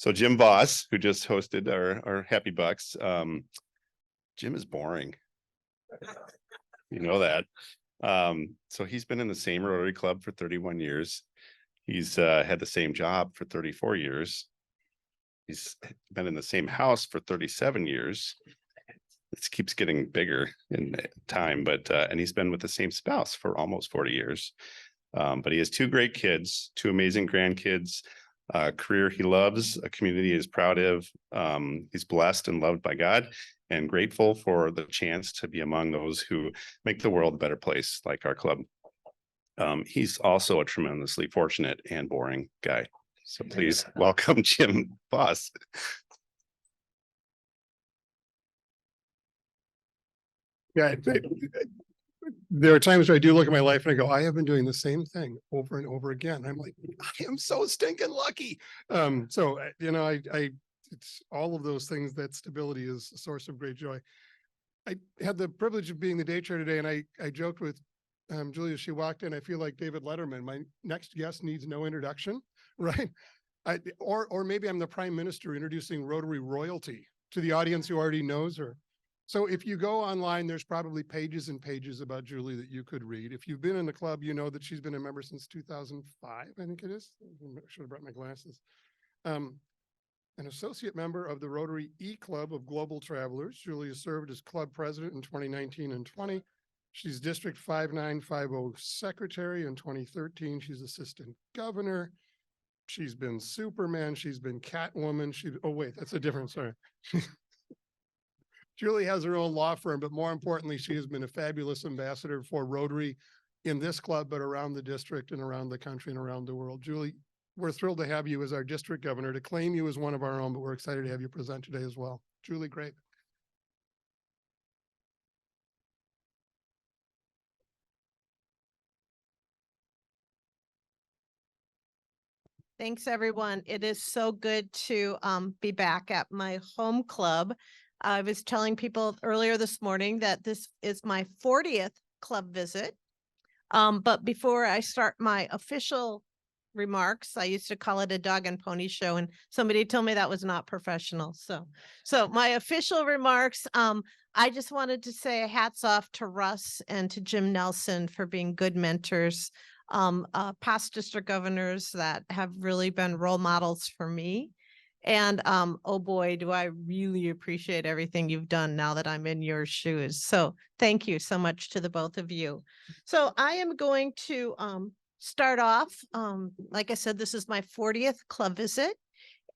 So Jim Voss, who just hosted our Happy Bucks, Jim is boring. You know that. So he's been in the same Rotary Club for 31 years. He's had the same job for 34 years. He's been in the same house for 37 years. This keeps getting bigger in time, but and he's been with the same spouse for almost 40 years. But he has two great kids, two amazing grandkids, a career he loves, a community he is proud of. He's blessed and loved by God and grateful for the chance to be among those who make the world a better place, like our club. He's also a tremendously fortunate and boring guy. So please welcome Jim Voss. Yeah, there are times where I do look at my life and I go, I have been doing the same thing over and over again. I'm like, I am so stinking lucky. It's all of those things. That stability is a source of great joy. I had the privilege of being the day chair today, and I joked with Julie as she walked in. I feel like David Letterman. My next guest needs no introduction, right? Or maybe I'm the prime minister introducing Rotary royalty to the audience who already knows her. So if you go online, there's probably pages and pages about Julie that you could read. If you've been in the club, you know that she's been a member since 2005, I think it is. I should have brought my glasses. An associate member of the Rotary E-Club of Global Travelers. Julie has served as club president in 2019 and 20. She's District 5950 secretary in 2013. She's assistant governor. She's been Superman. She's been Catwoman. Oh wait, that's a different, sorry. Julie has her own law firm, but more importantly, she has been a fabulous ambassador for Rotary in this club, but around the district and around the country and around the world. Julie, we're thrilled to have you as our district governor, to claim you as one of our own, but we're excited to have you present today as well. Jewelie Grape. Thanks, everyone. It is so good to be back at my home club. I was telling people earlier this morning that this is my 40th club visit. But before I start my official remarks, I used to call it a dog and pony show, and somebody told me that was not professional. So my official remarks, I just wanted to say hats off to Russ and to Jim Nelson for being good mentors, past district governors that have really been role models for me. And oh boy, do I really appreciate everything you've done now that I'm in your shoes. So thank you so much to the both of you. So I am going to start off. Like I said, this is my 40th club visit.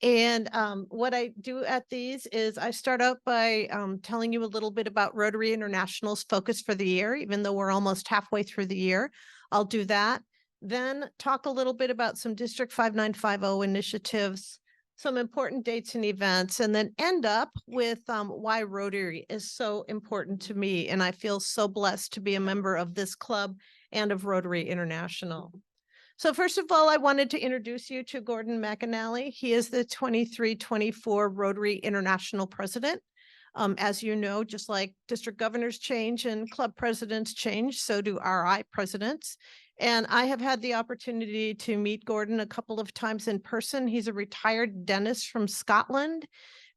And what I do at these is I start out by telling you a little bit about Rotary International's focus for the year, even though we're almost halfway through the year. I'll do that. Then talk a little bit about some District 5950 initiatives, some important dates and events, and then end up with why Rotary is so important to me. And I feel so blessed to be a member of this club and of Rotary International. So first of all, I wanted to introduce you to Gordon McAnally. He is the 23-24 Rotary International president. As you know, just like district governors change and club presidents change, so do RI presidents. And I have had the opportunity to meet Gordon a couple of times in person. He's a retired dentist from Scotland.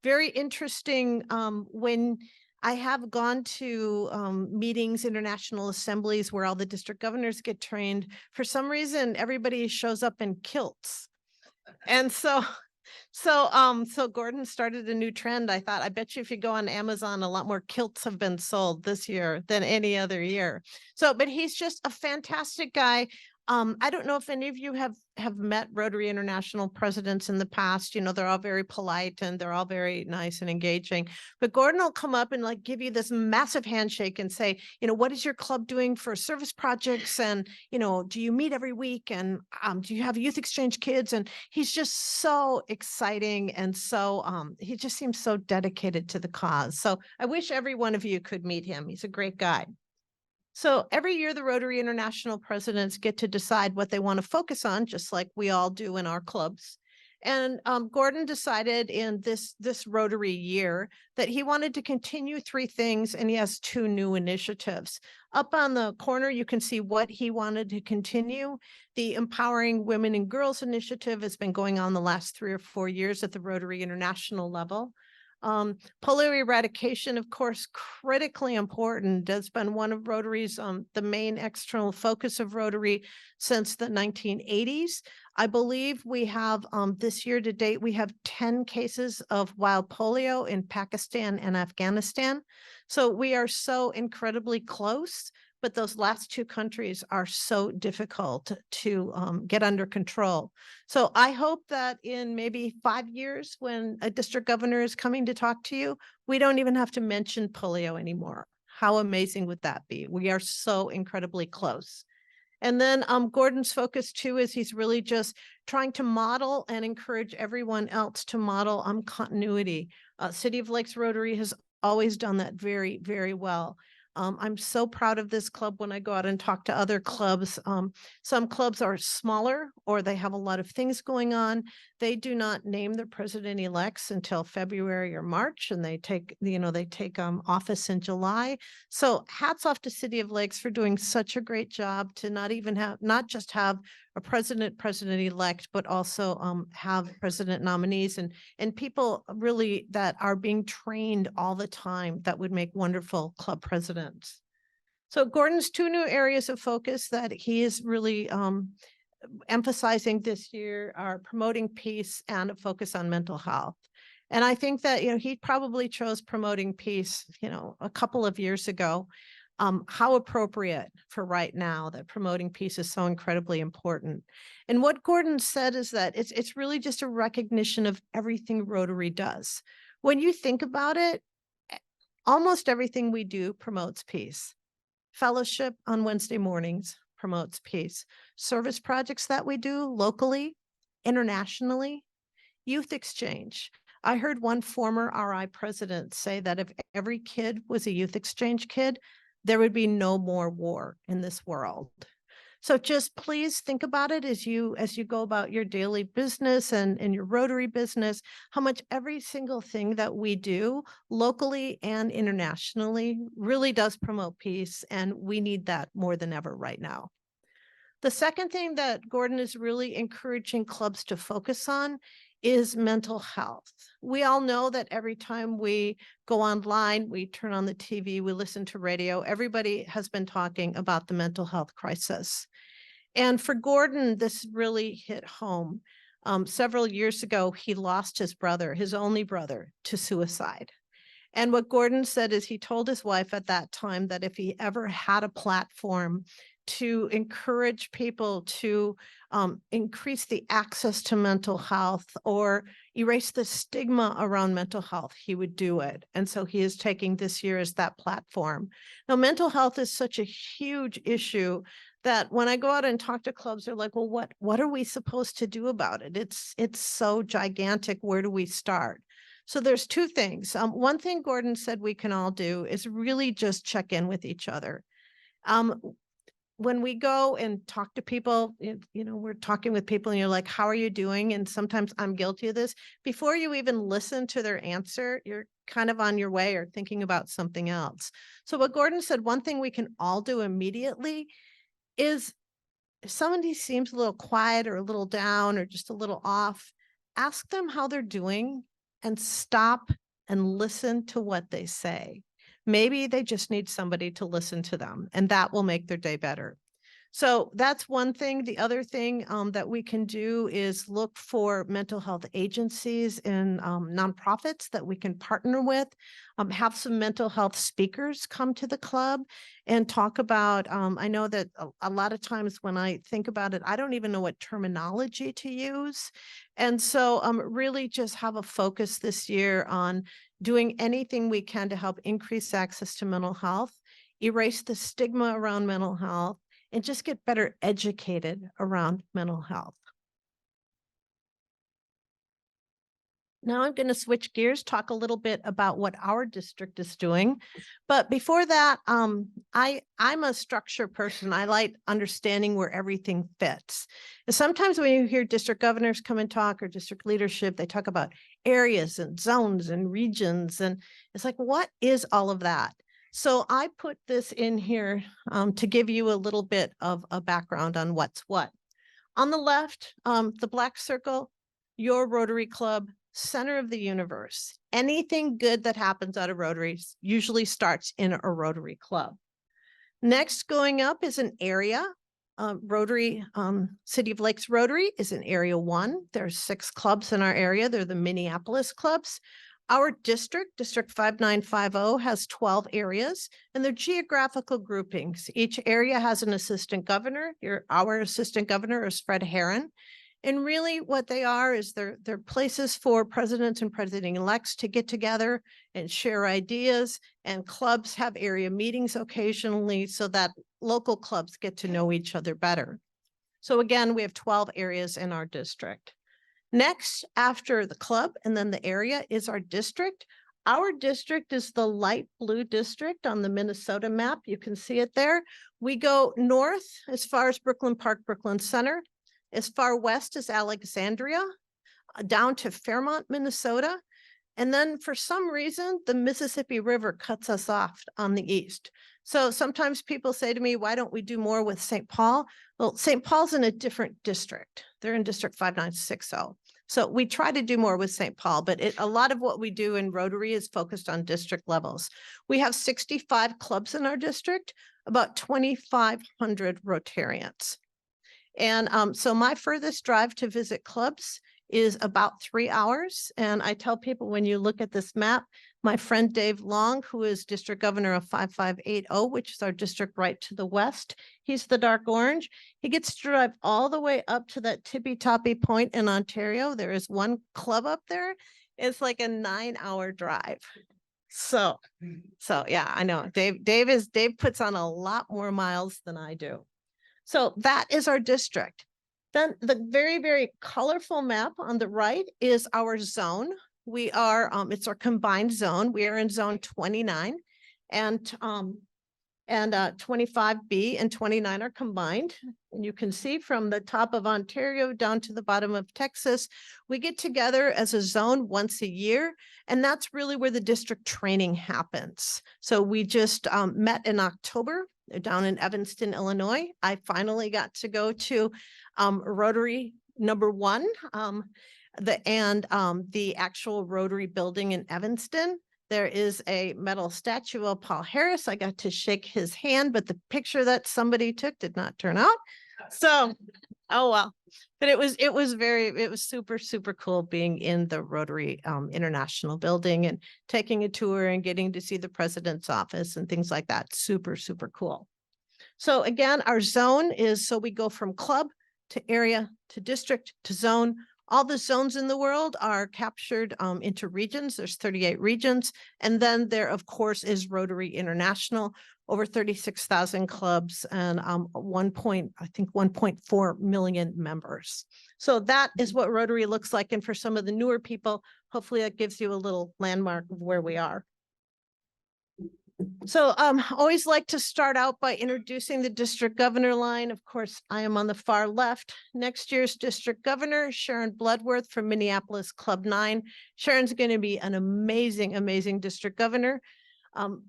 Very interesting when I have gone to meetings, international assemblies where all the district governors get trained. For some reason, everybody shows up in kilts. And so Gordon started a new trend. I thought, I bet you if you go on Amazon, a lot more kilts have been sold this year than any other year. But he's just a fantastic guy. I don't know if any of you have met Rotary International presidents in the past. You know, they're all very polite and they're all very nice and engaging. But Gordon will come up and like give you this massive handshake and say, you know, what is your club doing for service projects? And, you know, do you meet every week? And do you have youth exchange kids? And he's just so exciting. And so he just seems so dedicated to the cause. So I wish every one of you could meet him. He's a great guy. So every year, the Rotary International presidents get to decide what they want to focus on, just like we all do in our clubs. And Gordon decided in this Rotary year that he wanted to continue 3 things, and he has 2 new initiatives. Up on the corner, you can see what he wanted to continue. The Empowering Women and Girls Initiative has been going on the last 3 or 4 years at the Rotary International level. Polio eradication, of course, critically important. Has been one of Rotary's, the main external focus of Rotary since the 1980s. I believe we have, this year to date, we have 10 cases of wild polio in Pakistan and Afghanistan. So we are so incredibly close, but those last 2 countries are so difficult to get under control. So I hope that in maybe 5 years, when a district governor is coming to talk to you, we don't even have to mention polio anymore. How amazing would that be? We are so incredibly close. And then Gordon's focus too is he's really just trying to model and encourage everyone else to model continuity. City of Lakes Rotary has always done that very, very well. I'm so proud of this club when I go out and talk to other clubs. Some clubs are smaller or they have a lot of things going on. They do not name their president-elects until February or March, and they take office in July. So hats off to City of Lakes for doing such a great job to not just have a president-elect, but also have president nominees and people really that are being trained all the time that would make wonderful club presidents. So Gordon's 2 new areas of focus that he is really emphasizing this year are promoting peace and a focus on mental health. And I think that, he probably chose promoting peace, a couple of years ago. How appropriate for right now that promoting peace is so incredibly important. And what Gordon said is that it's really just a recognition of everything Rotary does. When you think about it, almost everything we do promotes peace. Fellowship on Wednesday mornings promotes peace. Service projects that we do locally, internationally, youth exchange. I heard one former RI president say that if every kid was a youth exchange kid, there would be no more war in this world. So just please think about it as you go about your daily business and your Rotary business, how much every single thing that we do locally and internationally really does promote peace. And we need that more than ever right now. The second thing that Gordon is really encouraging clubs to focus on is mental health. We all know that every time we go online, we turn on the TV, we listen to radio, everybody has been talking about the mental health crisis. And for Gordon, this really hit home. Several years ago, he lost his brother, his only brother, to suicide. And what Gordon said is he told his wife at that time that if he ever had a platform to encourage people to increase the access to mental health or erase the stigma around mental health, he would do it. And so he is taking this year as that platform. Now, mental health is such a huge issue that when I go out and talk to clubs, they're like, well, what are we supposed to do about it? It's so gigantic. Where do we start? So there's 2 things. One thing Gordon said we can all do is really just check in with each other. When we go and talk to people, we're talking with people and you're like, how are you doing? And sometimes I'm guilty of this. Before you even listen to their answer, you're kind of on your way or thinking about something else. So what Gordon said, one thing we can all do immediately is if somebody seems a little quiet or a little down or just a little off, ask them how they're doing and stop and listen to what they say. Maybe they just need somebody to listen to them, and that will make their day better. So that's one thing. The other thing that we can do is look for mental health agencies and nonprofits that we can partner with, have some mental health speakers come to the club and talk about, I know that a lot of times when I think about it, I don't even know what terminology to use. And so really just have a focus this year on doing anything we can to help increase access to mental health, erase the stigma around mental health, and just get better educated around mental health. Now I'm going to switch gears, talk a little bit about what our district is doing. But before that, I'm a structure person. I like understanding where everything fits. And sometimes when you hear district governors come and talk, or district leadership, they talk about areas and zones and regions. And it's like, what is all of that? So I put this in here to give you a little bit of a background on what's what. On the left, the black circle, your Rotary Club, center of the universe. Anything good that happens out of Rotary usually starts in a Rotary Club. Next, going up is an area. Rotary, City of Lakes Rotary is in Area 1. There's 6 clubs in our area. They're the Minneapolis clubs. Our district, District 5950, has 12 areas, and they're geographical groupings. Each area has an assistant governor. Our assistant governor is Fred Herron. And really what they are is they're places for presidents and president-elects to get together and share ideas, and clubs have area meetings occasionally so that local clubs get to know each other better. So again, we have 12 areas in our district. Next, after the club and then the area, is our district. Our district is the light blue district on the Minnesota map. You can see it there. We go north as far as Brooklyn Park, Brooklyn Center. As far west as Alexandria, down to Fairmont, Minnesota. And then for some reason, the Mississippi River cuts us off on the east. So sometimes people say to me, why don't we do more with St. Paul? Well, St. Paul's in a different district. They're in District 5960. So we try to do more with St. Paul, but a lot of what we do in Rotary is focused on district levels. We have 65 clubs in our district, about 2,500 Rotarians. And so my furthest drive to visit clubs is about 3 hours. And I tell people, when you look at this map, my friend Dave Long, who is district governor of 5580, which is our district right to the west, he's the dark orange. He gets to drive all the way up to that tippy-toppy point in Ontario. There is one club up there. It's like a 9-hour drive. So yeah, I know Dave puts on a lot more miles than I do. So that is our district. Then the very, very colorful map on the right is our zone. We are, it's our combined zone. We are in zone 29 and 25B and 29 are combined. And you can see from the top of Ontario down to the bottom of Texas, we get together as a zone once a year. And that's really where the district training happens. So we just met in October. They're down in Evanston, Illinois. I finally got to go to Rotary #1, the actual Rotary building in Evanston. There is a metal statue of Paul Harris. I got to shake his hand, but the picture that somebody took did not turn out. So, oh well. But it was super, super cool being in the Rotary International building and taking a tour and getting to see the president's office and things like that. Super, super cool. So again, our zone is, so we go from club to area to district to zone. All the zones in the world are captured into regions. There's 38 regions. And then there, of course, is Rotary International, over 36,000 clubs and 1.4 million members. So that is what Rotary looks like. And for some of the newer people, hopefully that gives you a little landmark of where we are. So always like to start out by introducing the district governor line. Of course, I am on the far left. Next year's district governor, Sharon Bloodworth from Minneapolis Club 9. Sharon's going to be an amazing, amazing district governor.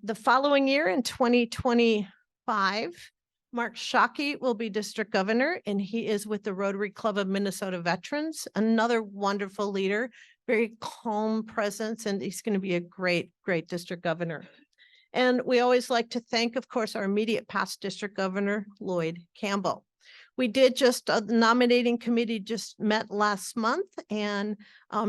The following year in 2025, Mark Shockey will be district governor, and he is with the Rotary Club of Minnesota Veterans, another wonderful leader, very calm presence, and he's going to be a great, great district governor. And we always like to thank, of course, our immediate past district governor, Lloyd Campbell. We did just, the nominating committee just met last month and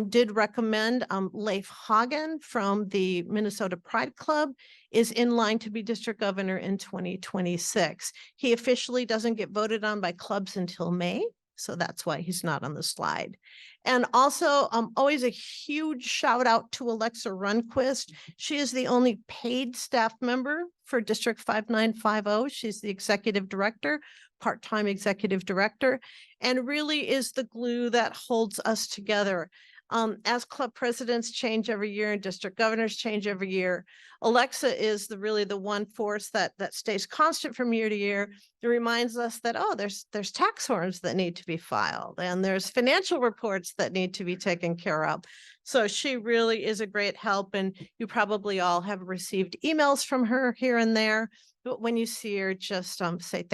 did recommend Leif Hagen from the Minnesota Pride Club is in line to be district governor in 2026. He officially doesn't get voted on by clubs until May. So that's why he's not on the slide. And also always a huge shout out to Alexa Runquist. She is the only paid staff member for District 5950. She's the executive director, part-time executive director, and really is the glue that holds us together. As club presidents change every year and district governors change every year, Alexa is really the one force that stays constant from year to year. It reminds us that, oh, there's tax forms that need to be filed and there's financial reports that need to be taken care of. So she really is a great help, and you probably all have received emails from her here and there. But when you see her, just say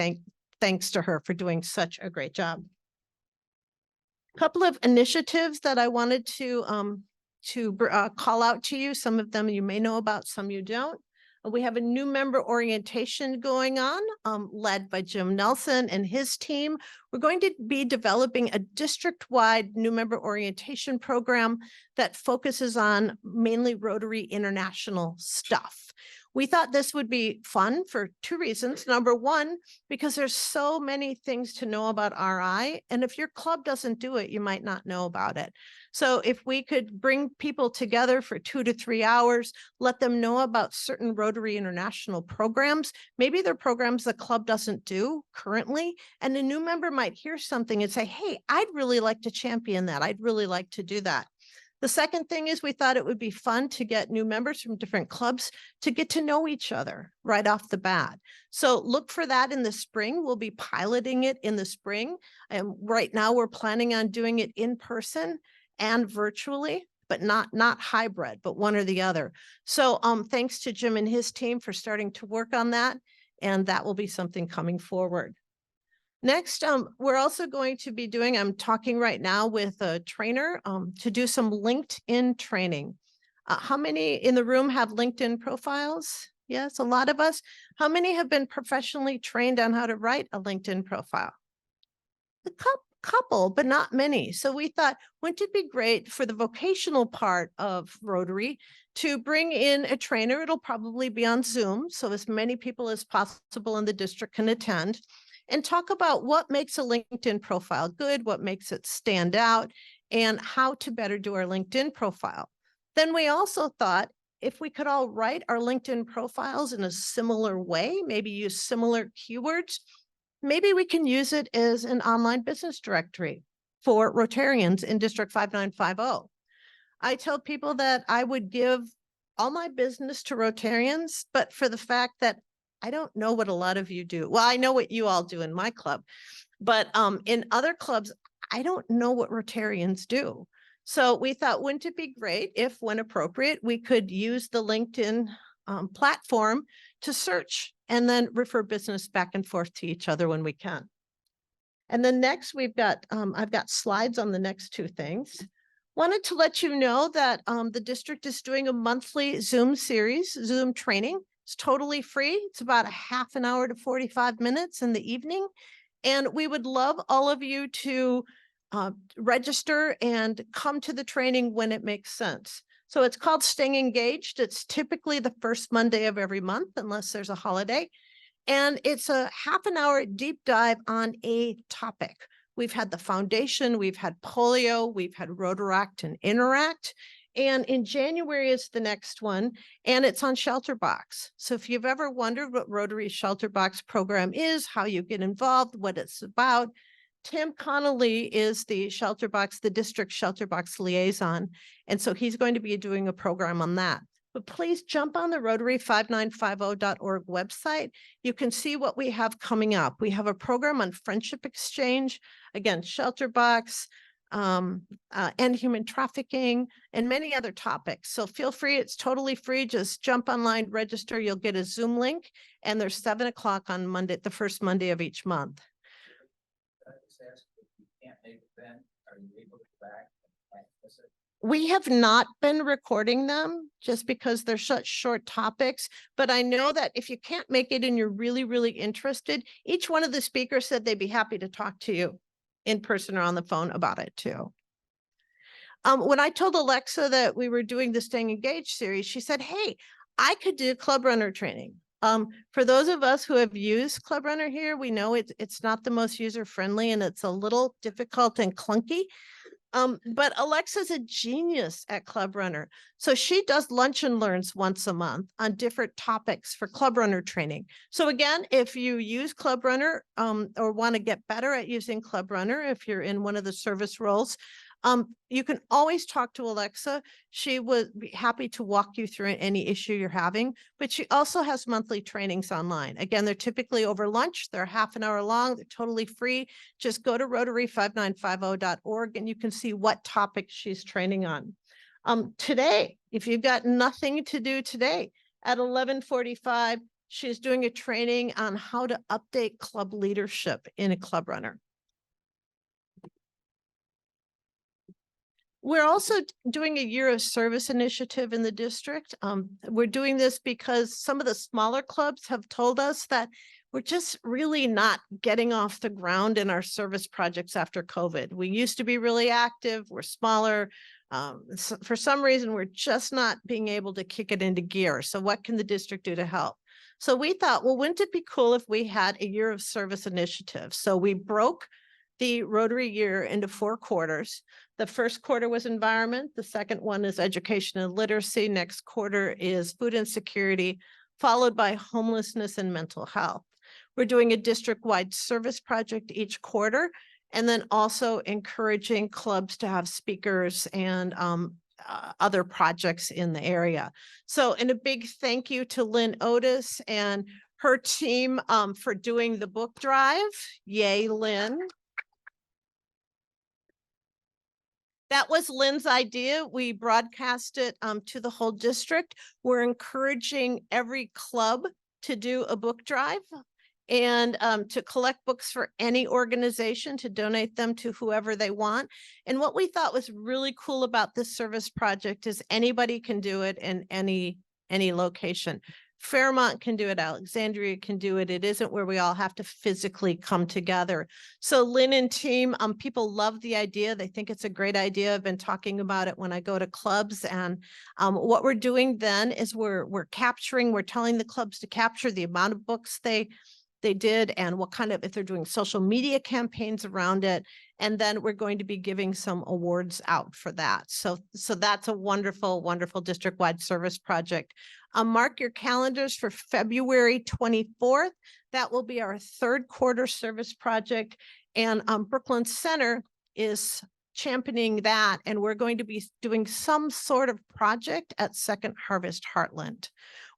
thanks to her for doing such a great job. Couple of initiatives that I wanted to call out to you. Some of them you may know about, some you don't. We have a new member orientation going on, led by Jim Nelson and his team. We're going to be developing a district-wide new member orientation program that focuses on mainly Rotary International stuff. We thought this would be fun for two reasons. Number one, because there's so many things to know about RI, and if your club doesn't do it, you might not know about it. So if we could bring people together for 2 to 3 hours, let them know about certain Rotary International programs, maybe they're programs the club doesn't do currently, and a new member might hear something and say, hey, I'd really like to champion that. I'd really like to do that. The second thing is we thought it would be fun to get new members from different clubs to get to know each other right off the bat. So look for that in the spring. We'll be piloting it in the spring. And right now we're planning on doing it in person and virtually, but not hybrid, but one or the other. So thanks to Jim and his team for starting to work on that. And that will be something coming forward. Next, we're also going to be doing, I'm talking right now with a trainer to do some LinkedIn training. How many in the room have LinkedIn profiles? Yes, a lot of us. How many have been professionally trained on how to write a LinkedIn profile? A couple, but not many. So we thought, wouldn't it be great for the vocational part of Rotary to bring in a trainer? It'll probably be on Zoom, so as many people as possible in the district can attend, and talk about what makes a LinkedIn profile good, what makes it stand out, and how to better do our LinkedIn profile. Then we also thought if we could all write our LinkedIn profiles in a similar way, maybe use similar keywords, maybe we can use it as an online business directory for Rotarians in District 5950. I tell people that I would give all my business to Rotarians, but for the fact that I don't know what a lot of you do. Well, I know what you all do in my club, but in other clubs, I don't know what Rotarians do. So we thought, wouldn't it be great if, when appropriate, we could use the LinkedIn platform to search and then refer business back and forth to each other when we can. And then next we've got, I've got slides on the next two things. Wanted to let you know that the district is doing a monthly Zoom series, Zoom training. It's totally free. It's about a half an hour to 45 minutes in the evening. And we would love all of you to register and come to the training when it makes sense. So it's called Staying Engaged. It's typically the first Monday of every month, unless there's a holiday. And it's a half an hour deep dive on a topic. We've had the foundation, we've had polio, we've had Rotaract and Interact. And in January is the next one, and it's on Shelter Box. So if you've ever wondered what Rotary Shelter Box program is, how you get involved, what it's about, Tim Connolly is the Shelter Box, the district Shelter Box liaison. And so he's going to be doing a program on that. But please jump on the Rotary5950.org website. You can see what we have coming up. We have a program on friendship exchange, again, Shelter Box, and human trafficking, and many other topics. So feel free, it's totally free. Just jump online, register, you'll get a Zoom link, and there's 7 o'clock on Monday, the first Monday of each month. We have not been recording them just because they're such short topics, but I know that if you can't make it and you're really, really interested, each one of the speakers said they'd be happy to talk to you in person or on the phone about it too. When I told Alexa that we were doing the Staying Engaged series, she said, hey, I could do Club Runner training. For those of us who have used Club Runner here, we know it's not the most user-friendly and it's a little difficult and clunky. But Alexa's a genius at Club Runner. So she does lunch and learns once a month on different topics for Club Runner training. So again, if you use Club Runner or want to get better at using Club Runner, if you're in one of the service roles, You can always talk to Alexa. She would be happy to walk you through any issue you're having, but she also has monthly trainings online. Again, they're typically over lunch. They're half an hour long. They're totally free. Just go to Rotary5950.org and you can see what topic she's training on. Today, if you've got nothing to do today at 11:45, she's doing a training on how to update club leadership in a club runner. We're also doing a year of service initiative in the district. We're doing this because some of the smaller clubs have told us that we're just really not getting off the ground in our service projects after COVID. We used to be really active, we're smaller. So for some reason, we're just not being able to kick it into gear. So what can the district do to help? So we thought, well, wouldn't it be cool if we had a year of service initiative? So we broke the Rotary year into 4 quarters. The first quarter was environment. The second one is education and literacy. Next quarter is food insecurity, followed by homelessness and mental health. We're doing a district-wide service project each quarter, and then also encouraging clubs to have speakers and other projects in the area. So, and a big thank you to Lynn Otis and her team for doing the book drive. Yay, Lynn. That was Lynn's idea. We broadcast it to the whole district. We're encouraging every club to do a book drive and to collect books for any organization, to donate them to whoever they want. And what we thought was really cool about this service project is anybody can do it in any location. Fairmont can do it, Alexandria can do it. It isn't where we all have to physically come together. So Lynn and team, people love the idea. They think it's a great idea. I've been talking about it when I go to clubs. And what we're doing then is we're telling the clubs to capture the amount of books they did and what kind of, if they're doing social media campaigns around it. And then we're going to be giving some awards out for that. So that's a wonderful, wonderful district-wide service project. Mark your calendars for February 24th. That will be our 3rd quarter service project. And Brooklyn Center is championing that. And we're going to be doing some sort of project at Second Harvest Heartland.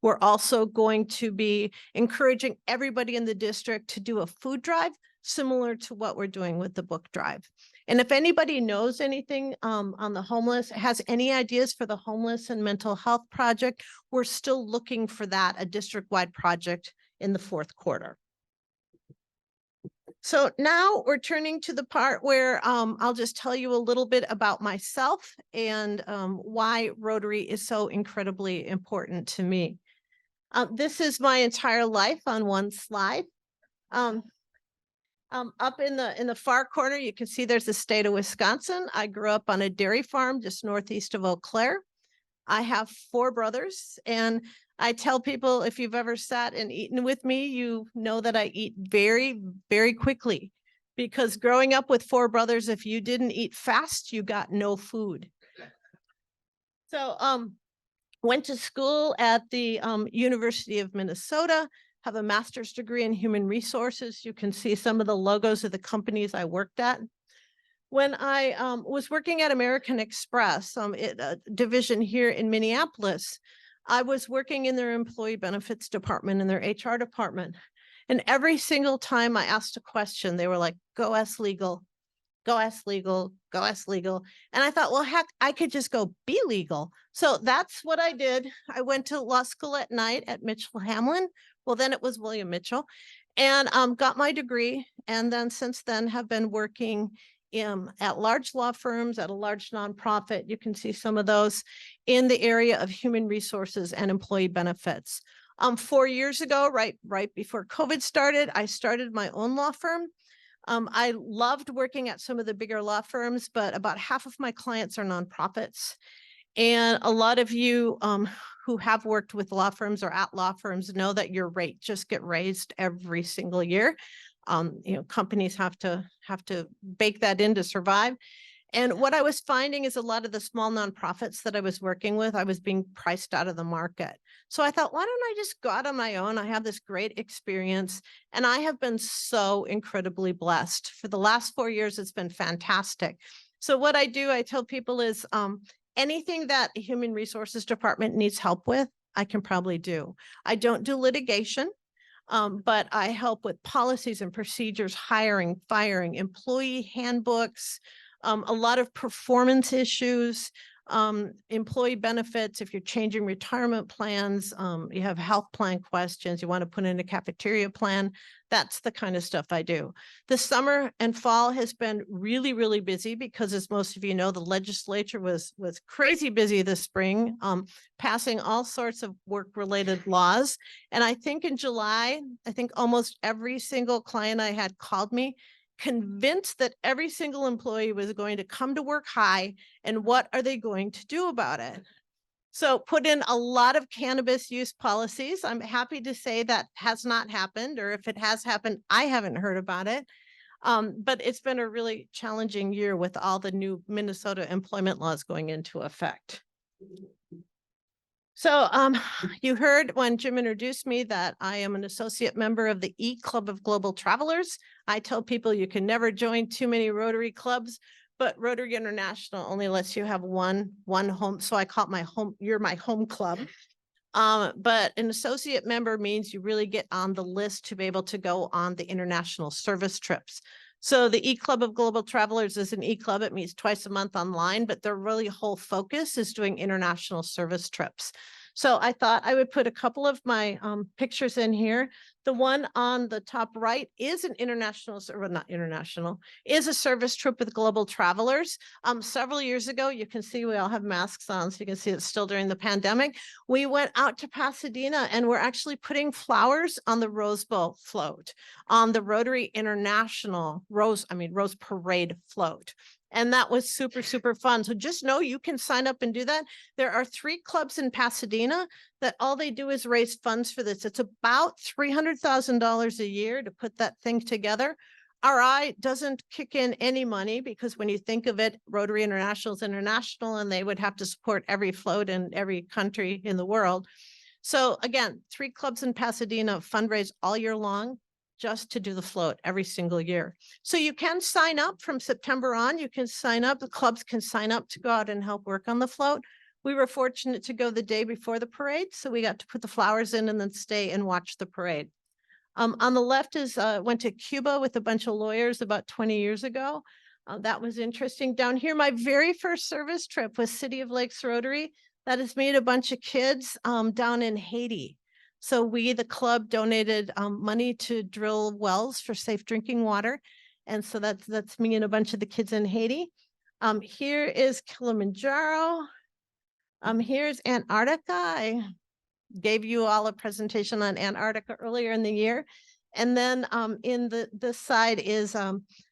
We're also going to be encouraging everybody in the district to do a food drive, similar to what we're doing with the book drive. And if anybody knows anything on the homeless, has any ideas for the homeless and mental health project, we're still looking for that, a district-wide project in the 4th quarter. So now we're turning to the part where I'll just tell you a little bit about myself and why Rotary is so incredibly important to me. This is my entire life on one slide. Up in the far corner, you can see there's the state of Wisconsin. I grew up on a dairy farm just northeast of Eau Claire. I have 4 brothers, and I tell people, if you've ever sat and eaten with me, you know that I eat very, very quickly, because growing up with 4 brothers, if you didn't eat fast, you got no food. So went to school at the University of Minnesota, have a master's degree in human resources. You can see some of the logos of the companies I worked at. When I was working at American Express, a division here in Minneapolis, I was working in their employee benefits department, in their HR department. And every single time I asked a question, they were like, go ask legal, go ask legal, go ask legal. And I thought, well, heck, I could just go be legal. So that's what I did. I went to law school at night at Mitchell Hamlin. Well, then it was William Mitchell, and got my degree. And then since then have been working at large law firms, at a large nonprofit. You can see some of those in the area of human resources and employee benefits. 4 years ago, right before COVID started, I started my own law firm. I loved working at some of the bigger law firms, but about half of my clients are nonprofits. And a lot of you who have worked with law firms or at law firms know that your rate just get raised every single year. Companies have to bake that in to survive. And what I was finding is a lot of the small nonprofits that I was working with, I was being priced out of the market. So I thought, why don't I just go out on my own? I have this great experience, and I have been so incredibly blessed. For the last 4 years, it's been fantastic. So what I do, I tell people is anything that a human resources department needs help with, I can probably do. I don't do litigation, but I help with policies and procedures, hiring, firing, employee handbooks, a lot of performance issues, employee benefits. If you're changing retirement plans, you have health plan questions, you want to put in a cafeteria plan, that's the kind of stuff I do. The summer and fall has been really, really busy because, as most of you know, the legislature was crazy busy this spring, passing all sorts of work-related laws. And I think in July, I think almost every single client I had called me convinced that every single employee was going to come to work high, and what are they going to do about it? So put in a lot of cannabis use policies. I'm happy to say that has not happened, or if it has happened, I haven't heard about it. But it's been a really challenging year with all the new Minnesota employment laws going into effect. So you heard when Jim introduced me that I am an associate member of the E-Club of Global Travelers. I tell people you can never join too many Rotary clubs, but Rotary International only lets you have one home. So I call it my home, you're my home club. But an associate member means you really get on the list to be able to go on the international service trips. So the E-Club of Global Travelers is an E-Club. It meets twice a month online, but their really whole focus is doing international service trips. So I thought I would put a couple of my pictures in here. The one on the top right is an international, or not international, is a service trip with Global Travelers. Several years ago, you can see we all have masks on, so you can see it's still during the pandemic. We went out to Pasadena and we're actually putting flowers on the Rose Bowl float, on the Rotary International Rose Parade float. And that was super, super fun. So just know you can sign up and do that. There are 3 clubs in Pasadena that all they do is raise funds for this. It's about $300,000 a year to put that thing together. RI doesn't kick in any money because when you think of it, Rotary International is international and they would have to support every float in every country in the world. So again, 3 clubs in Pasadena fundraise all year long just to do the float every single year. So you can sign up from September on, you can sign up, the clubs can sign up to go out and help work on the float. We were fortunate to go the day before the parade, so we got to put the flowers in and then stay and watch the parade. On the left is, went to Cuba with a bunch of lawyers about 20 years ago. That was interesting. Down here, my very first service trip was City of Lakes Rotary. That has made a bunch of kids down in Haiti. So we, the club, donated money to drill wells for safe drinking water. And so that's me and a bunch of the kids in Haiti. Here is Kilimanjaro. Here's Antarctica. I gave you all a presentation on Antarctica earlier in the year. And then in this side is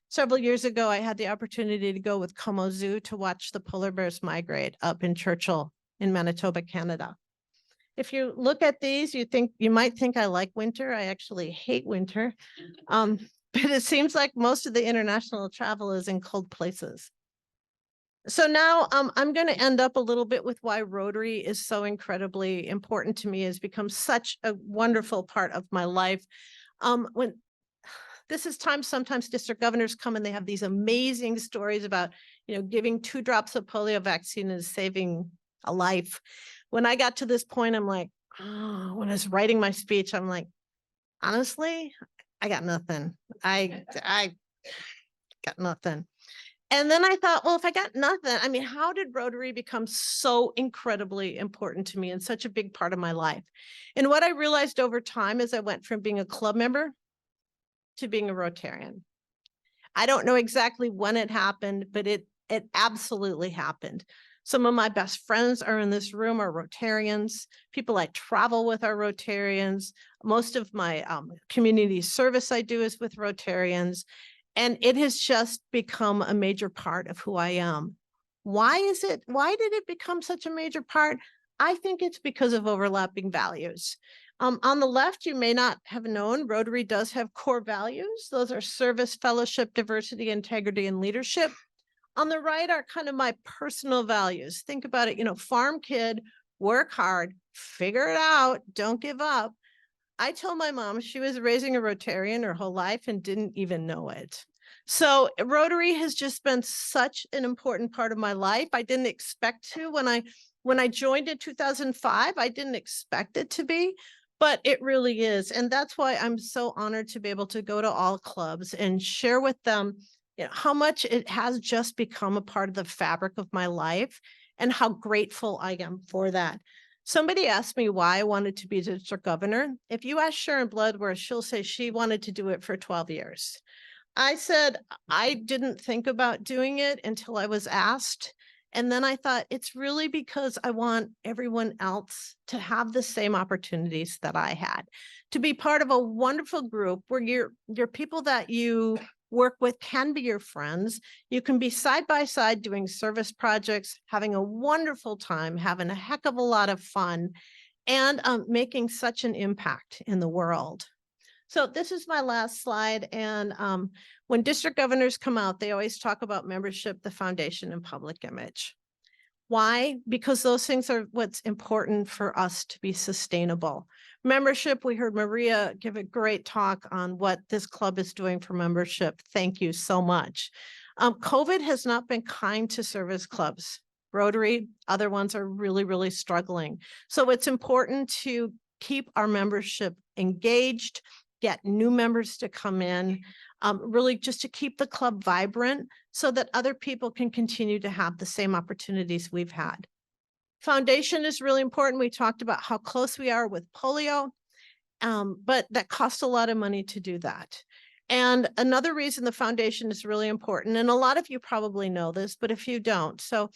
several years ago, I had the opportunity to go with Como Zoo to watch the polar bears migrate up in Churchill in Manitoba, Canada. If you look at these, you might think I like winter. I actually hate winter. But it seems like most of the international travel is in cold places. So now I'm going to end up a little bit with why Rotary is so incredibly important to me, has become such a wonderful part of my life. When this is time, sometimes district governors come and they have these amazing stories about, giving 2 drops of polio vaccine and saving a life. When I got to this point, I'm like, oh, when I was writing my speech, I'm like, honestly, I got nothing. I got nothing. And then I thought, well, if I got nothing, how did Rotary become so incredibly important to me and such a big part of my life? And what I realized over time as I went from being a club member to being a Rotarian. I don't know exactly when it happened, but it absolutely happened. Some of my best friends are in this room are Rotarians. People I travel with are Rotarians. Most of my community service I do is with Rotarians. And it has just become a major part of who I am. Why did it become such a major part? I think it's because of overlapping values. On the left, you may not have known, Rotary does have core values. Those are service, fellowship, diversity, integrity, and leadership. On the right are kind of my personal values. Think about it, farm kid, work hard, figure it out, don't give up. I told my mom she was raising a Rotarian her whole life and didn't even know it. So Rotary has just been such an important part of my life. I didn't expect to when I joined in 2005, I didn't expect it to be, but it really is. And that's why I'm so honored to be able to go to all clubs and share with them, you know, how much it has just become a part of the fabric of my life and how grateful I am for that. Somebody asked me why I wanted to be district governor. If you ask Sharon Bloodworth, she'll say she wanted to do it for 12 years. I said, I didn't think about doing it until I was asked. And then I thought it's really because I want everyone else to have the same opportunities that I had, to be part of a wonderful group where your people that you work with can be your friends. You can be side by side doing service projects, having a wonderful time, having a heck of a lot of fun, and making such an impact in the world. So this is my last slide. And when district governors come out, they always talk about membership, the foundation, and public image. Why? Because those things are what's important for us to be sustainable. Membership, we heard Maria give a great talk on what this club is doing for membership. Thank you so much. COVID has not been kind to service clubs. Rotary, other ones are really, really struggling. So it's important to keep our membership engaged, get new members to come in, really just to keep the club vibrant so that other people can continue to have the same opportunities we've had. Foundation is really important. We talked about how close we are with polio, but that costs a lot of money to do that. And another reason the foundation is really important, and a lot of you probably know this, but if you don't, so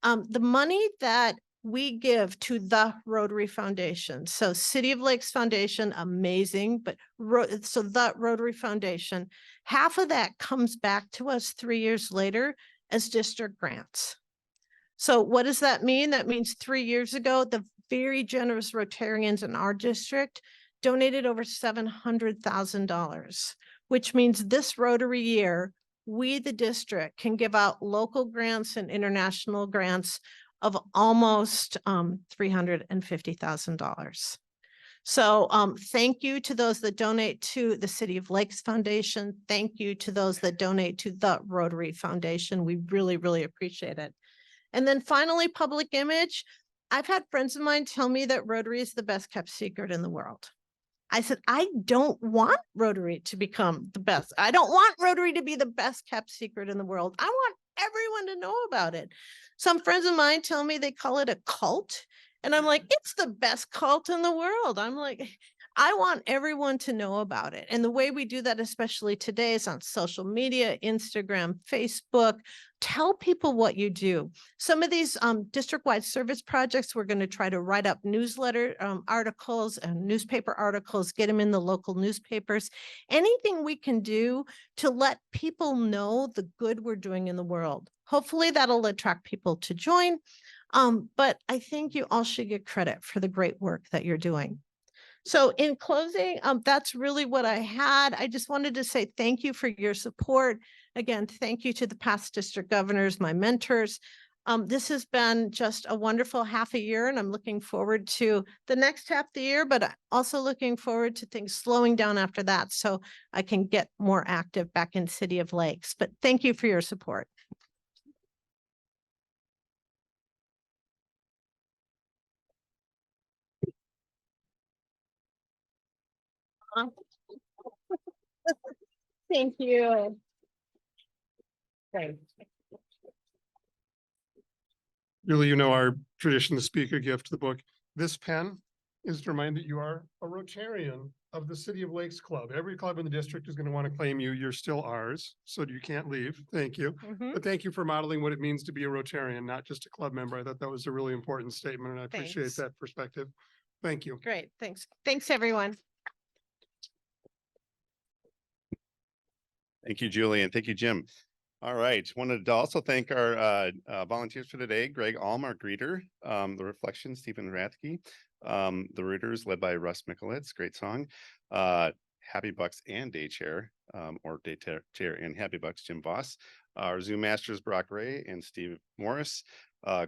the money that we give to the Rotary Foundation. So City of Lakes Foundation, amazing, but so the Rotary Foundation, half of that comes back to us 3 years later as district grants. So what does that mean? That means 3 years ago, the very generous Rotarians in our district donated over $700,000, which means this Rotary year, we, the district, can give out local grants and international grants of almost $350,000. So thank you to those that donate to the City of Lakes Foundation. Thank you to those that donate to the Rotary Foundation. We really, really appreciate it. And then finally, public image. I've had friends of mine tell me that Rotary is the best kept secret in the world. I said, I don't want Rotary to become the best. I don't want Rotary to be the best kept secret in the world. I want everyone to know about it. Some friends of mine tell me they call it a cult. And I'm like, it's the best cult in the world. I'm like, I want everyone to know about it. And the way we do that, especially today, is on social media, Instagram, Facebook. Tell people what you do. Some of these district-wide service projects, we're going to try to write up newsletter articles and newspaper articles, get them in the local newspapers. Anything we can do to let people know the good we're doing in the world. Hopefully that'll attract people to join. But I think you all should get credit for the great work that you're doing. So in closing, that's really what I had. I just wanted to say thank you for your support. Again, thank you to the past district governors, my mentors. This has been just a wonderful half a year, and I'm looking forward to the next half of the year, but also looking forward to things slowing down after that so I can get more active back in City of Lakes. But thank you for your support. Thank you. Thanks. Julie, you know our tradition, the speaker gift, the book. This pen is to remind that you are a Rotarian of the City of Lakes Club. Every club in the district is going to want to claim you. You're still ours, so you can't leave. Thank you. But thank you for modeling what it means to be a Rotarian, not just a club member. I thought that was a really important statement, and I appreciate Thanks. that perspective. Thank you. Great. Thanks. Thanks, everyone. Thank you, Julie, and thank you, Jim. All right. Wanted to also thank our volunteers for today, Greg Alm, our greeter, the Reflection, Stephen Rathke, the Readers led by Russ Michalitz, great song, Happy Bucks and Day Chair, or Day Chair and Happy Bucks, Jim Voss, our Zoom Masters, Brock Ray and Steve Morris,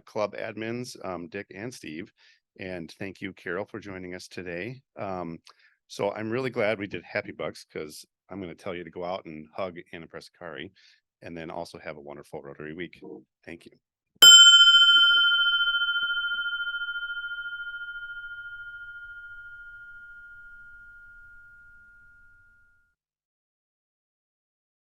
club admins, Dick and Steve, and thank you, Carol, for joining us today. So I'm really glad we did Happy Bucks because I'm going to tell you to go out and hug Anna Prescari and then also have a wonderful Rotary week. Thank you.